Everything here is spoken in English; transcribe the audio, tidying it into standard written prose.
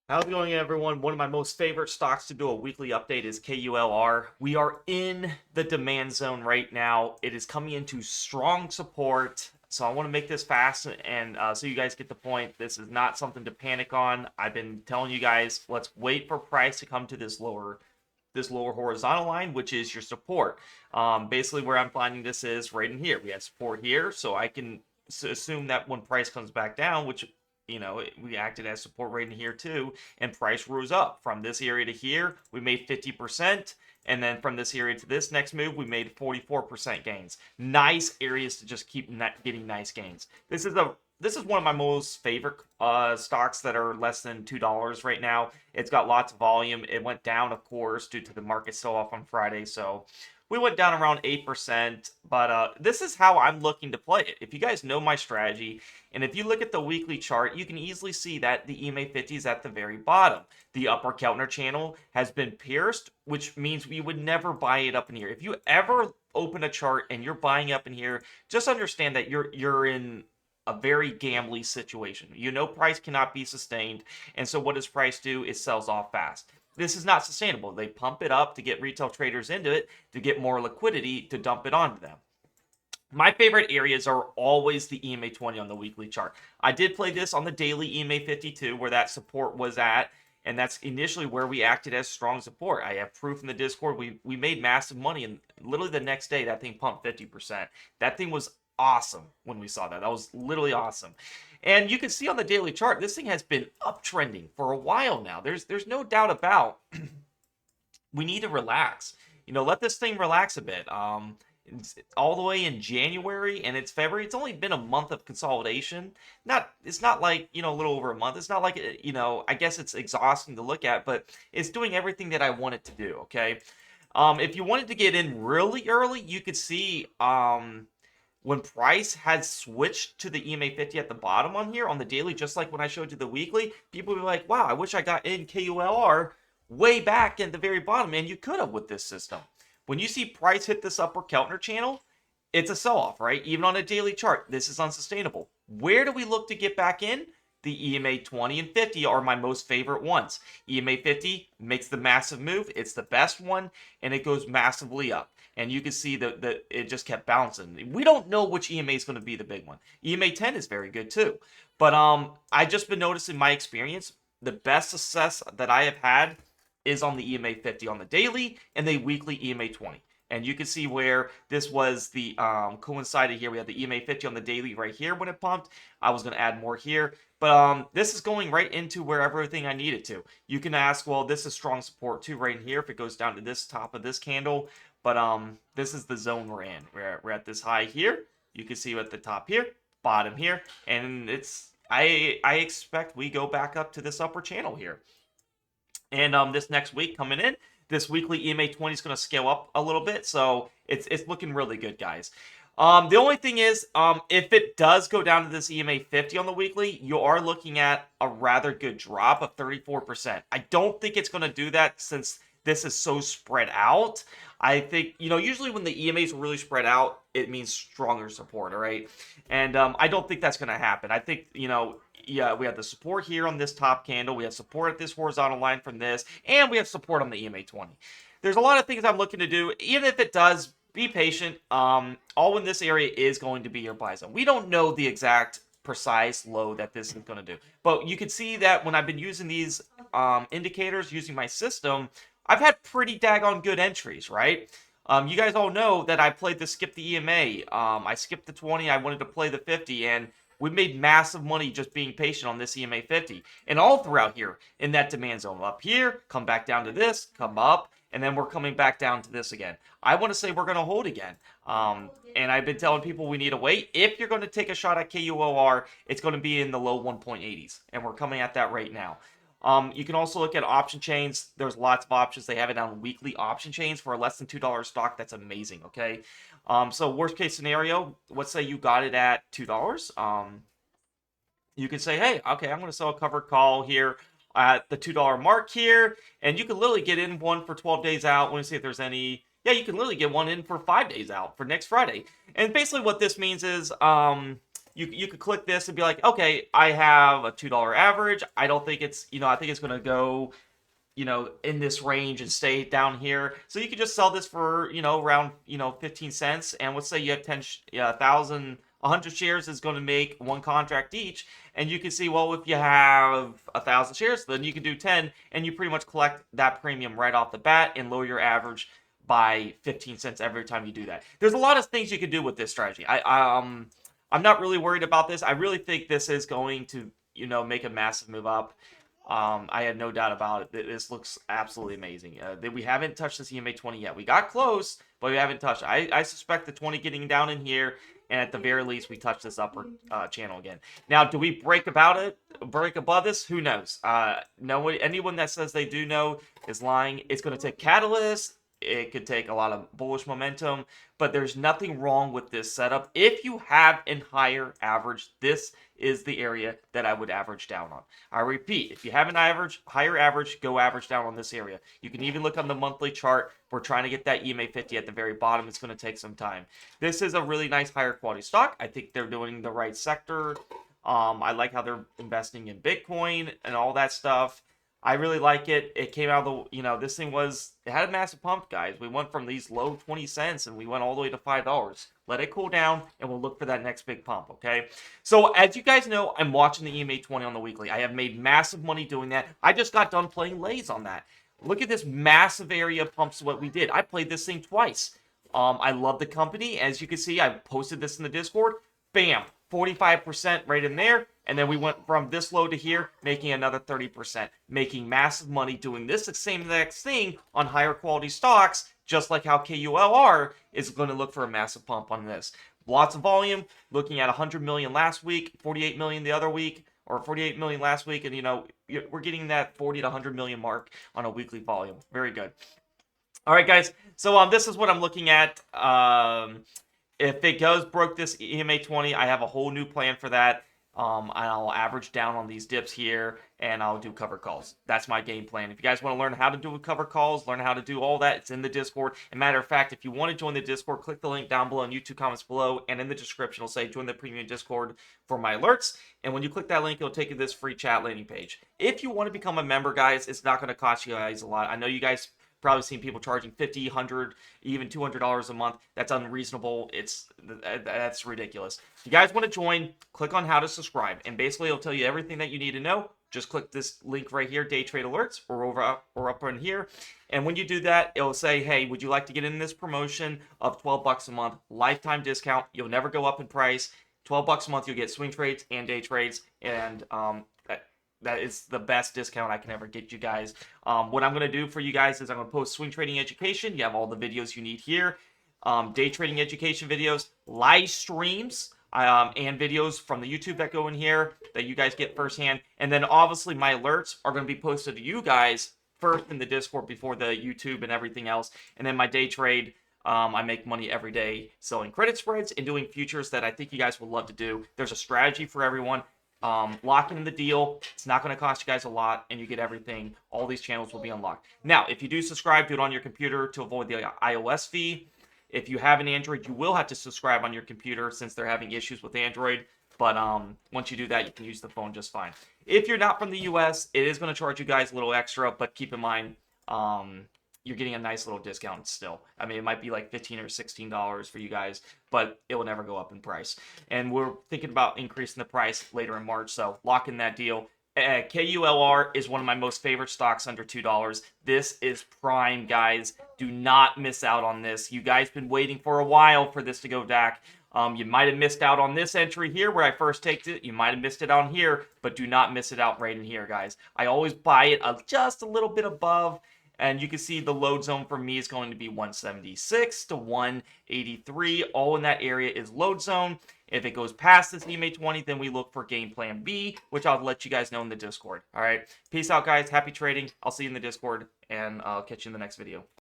How's it going, everyone? One of my most favorite stocks to do a weekly update is KULR. We are in the demand zone right now. It is coming into strong support. So I want to make this fast and so you guys get the point. This is not something to panic on. I've been telling you guys, let's wait for price to come to this lower horizontal line, which is your support. Basically, where I'm finding this is right in here. We have support here, so I can assume that when price comes back down, which we acted as support right in here too, and price rose up from this area to here. We made 50%, and then from this area to this next move, we made 44% gains. Nice areas to just keep getting nice gains. This is one of my most favorite stocks that are less than $2 right now. It's got lots of volume. It went down, of course, due to the market sell off on Friday, so we went down around 8%, but this is how I'm looking to play it. If you guys know my strategy, and if you look at the weekly chart, you can easily see that the EMA 50 is at the very bottom. The upper counter channel has been pierced, which means we would never buy it up in here. If you ever open a chart and you're buying up in here, just understand that you're in a very gambly situation. You know price cannot be sustained, and so what does price do? It sells off fast. This is not sustainable. They pump it up to get retail traders into it, to get more liquidity, to dump it onto them. My favorite areas are always the EMA 20 on the weekly chart. I did play this on the daily EMA 52 where that support was at, and that's initially where we acted as strong support. I have proof in the Discord. We made massive money, and literally the next day that thing pumped 50%. That thing was awesome when we saw that. That was literally awesome. And you can see on the daily chart, this thing has been uptrending for a while now. There's no doubt about we need to relax. Let this thing relax a bit. It's all the way in January and it's February. It's only been a month of consolidation. It's not like, a little over a month. It's not like, I guess it's exhausting to look at, but it's doing everything that I want it to do, okay? If you wanted to get in really early, you could see when price had switched to the EMA 50 at the bottom on here on the daily, just like when I showed you the weekly, people would be like, wow, I wish I got in KULR way back at the very bottom. And you could have with this system. When you see price hit this upper counter channel, it's a sell-off, right? Even on a daily chart, this is unsustainable. Where do we look to get back in? The EMA 20 and 50 are my most favorite ones. EMA 50 makes the massive move. It's the best one, and it goes massively up. And you can see that it just kept bouncing. We don't know which EMA is going to be the big one. EMA 10 is very good too. But I just been noticing my experience, the best success that I have had is on the EMA 50 on the daily and the weekly EMA 20. And you can see where this was the coincided here. We had the EMA 50 on the daily right here when it pumped. I was going to add more here. But this is going right into where everything I needed to. You can ask, well, this is strong support too right in here if it goes down to this top of this candle. But this is the zone we're in. We're at this high here. You can see at the top here, bottom here. And I expect we go back up to this upper channel here. And this next week coming in, this weekly EMA 20 is going to scale up a little bit. So it's looking really good, guys. The only thing is, if it does go down to this EMA 50 on the weekly, you are looking at a rather good drop of 34%. I don't think it's going to do that since this is so spread out. I think, usually when the EMAs are really spread out, it means stronger support, all right? And I don't think that's going to happen. I think, yeah, we have the support here on this top candle. We have support at this horizontal line from this, and we have support on the EMA 20. There's a lot of things I'm looking to do. Even if it does, be patient. All in this area is going to be your buy zone. We don't know the exact precise low that this is going to do. But you can see that when I've been using these indicators, using my system, I've had pretty daggone good entries, right? You guys all know that I played the skip the EMA. I skipped the 20. I wanted to play the 50, and we made massive money just being patient on this EMA 50. And all throughout here in that demand zone. Up here, come back down to this, come up, and then we're coming back down to this again. I want to say we're going to hold again. And I've been telling people we need to wait. If you're going to take a shot at KULR, it's going to be in the low 1.80s. And we're coming at that right now. You can also look at option chains. There's lots of options. They have it on weekly option chains for a less than $2 stock. That's amazing, okay? So worst case scenario, let's say you got it at $2. You can say, hey, okay, I'm going to sell a covered call here at the $2 mark here. And you can literally get in one for 12 days out. Let me see if there's any. Yeah, you can literally get one in for 5 days out for next Friday. And basically what this means is you could click this and be like, okay, I have a $2 average. I don't think it's, I think it's going to go, in this range and stay down here. So you could just sell this for, around, 15 cents. And let's say you have 100 shares is going to make one contract each. And you can see, well, if you have 1,000 shares, then you can do 10 and you pretty much collect that premium right off the bat and lower your average by 15 cents every time you do that. There's a lot of things you can do with this strategy. I'm not really worried about this. I really think this is going to, make a massive move up. I had no doubt about it. This looks absolutely amazing. We haven't touched this EMA 20 yet. We got close, but we haven't touched it. I suspect the 20 getting down in here, and at the very least, we touch this upper channel again. Now, do we break above this? Who knows? Anyone that says they do know is lying. It's going to take catalyst. It could take a lot of bullish momentum, but there's nothing wrong with this setup. If you have a higher average, this is the area that I would average down on. I repeat, if you have an higher average, go average down on this area. You can even look on the monthly chart. We're trying to get that EMA 50 at the very bottom. It's going to take some time. This is a really nice higher quality stock. I think they're doing the right sector. I like how they're investing in Bitcoin and all that stuff. I really like it. It came out of the, this thing it had a massive pump, guys. We went from these low 20 cents and we went all the way to $5. Let it cool down and we'll look for that next big pump, okay? So as you guys know, I'm watching the EMA 20 on the weekly. I have made massive money doing that. I just got done playing lays on that. Look at this massive area of pumps, what we did. I played this thing twice. I love the company. As you can see, I posted this in the Discord. Bam, 45% right in there. And then we went from this low to here, making another 30%, making massive money doing this same next thing on higher quality stocks, just like how KULR is going to look for a massive pump on this. Lots of volume, looking at 100 million last week, 48 million the other week, or 48 million last week. And, we're getting that 40 to 100 million mark on a weekly volume. Very good. All right, guys. So this is what I'm looking at. If it broke this EMA 20, I have a whole new plan for that. And I'll average down on these dips here, and I'll do cover calls. That's my game plan. If you guys want to learn how to do cover calls, learn how to do all that, it's in the Discord. As a matter of fact, if you want to join the Discord, click the link down below in YouTube comments below, and in the description, it'll say join the premium Discord for my alerts. And when you click that link, it'll take you to this free chat landing page. If you want to become a member, guys, it's not going to cost you guys a lot. I know you guys probably seen people charging $50, $100, even $200 a month. That's unreasonable. That's ridiculous. If you guys want to join, click on how to subscribe, and basically it'll tell you everything that you need to know. Just click this link right here, Day Trade Alerts, or up in here. And when you do that, it'll say, hey, would you like to get in this promotion of $12 a month, lifetime discount? You'll never go up in price. $12 a month, you'll get swing trades and day trades, and that is the best discount I can ever get you guys. What I'm going to do for you guys is I'm going to post swing trading education. You have all the videos you need here. Day trading education videos, live streams, and videos from the YouTube that go in here that you guys get firsthand. And then obviously my alerts are going to be posted to you guys first in the Discord before the YouTube and everything else. And then my day trade, I make money every day selling credit spreads and doing futures that I think you guys would love to do. There's a strategy for everyone. Locking in the deal. It's not going to cost you guys a lot, and you get everything. All these channels will be unlocked. Now, if you do subscribe, do it on your computer to avoid the iOS fee. If you have an Android, you will have to subscribe on your computer since they're having issues with Android. But once you do that, you can use the phone just fine. If you're not from the US, it is going to charge you guys a little extra, but keep in mind, you're getting a nice little discount still. I mean, it might be like $15 or $16 for you guys, but it will never go up in price. And we're thinking about increasing the price later in March, so lock in that deal. KULR is one of my most favorite stocks under $2. This is prime, guys. Do not miss out on this. You guys been waiting for a while for this to go back. You might have missed out on this entry here where I first take it. You might have missed it on here, but do not miss it out right in here, guys. I always buy it just a little bit above. And you can see the load zone for me is going to be 176 to 183. All in that area is load zone. If it goes past this EMA 20, then we look for game plan B, which I'll let you guys know in the Discord. All right. Peace out, guys. Happy trading. I'll see you in the Discord, and I'll catch you in the next video.